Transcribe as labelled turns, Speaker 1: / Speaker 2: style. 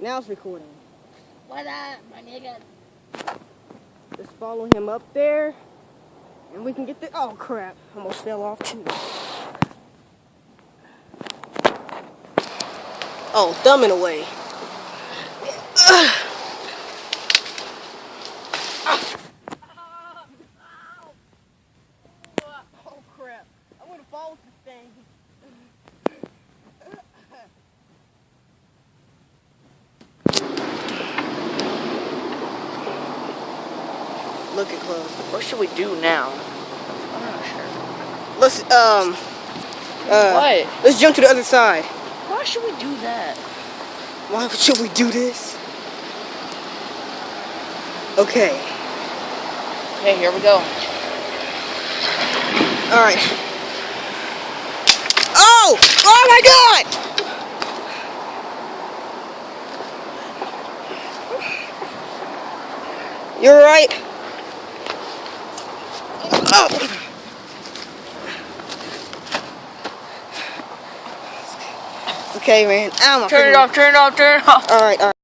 Speaker 1: Now it's recording.
Speaker 2: What up, my nigga?
Speaker 1: Just follow him up there, and we can get the. Oh crap! Almost fell off too. Oh, thumbing away. Oh crap! I'm gonna fall with this thing. Look at close.
Speaker 2: What should we do now? I'm not sure.
Speaker 1: Let's
Speaker 2: What?
Speaker 1: Let's jump to the other side.
Speaker 2: Why should we do that?
Speaker 1: Why should we do this? Okay.
Speaker 2: Okay, here we go.
Speaker 1: All right. Oh! Oh my God! You're right. Oh. Okay, man. Ow,
Speaker 2: Turn it off, turn it off, turn it off.
Speaker 1: All right, all right.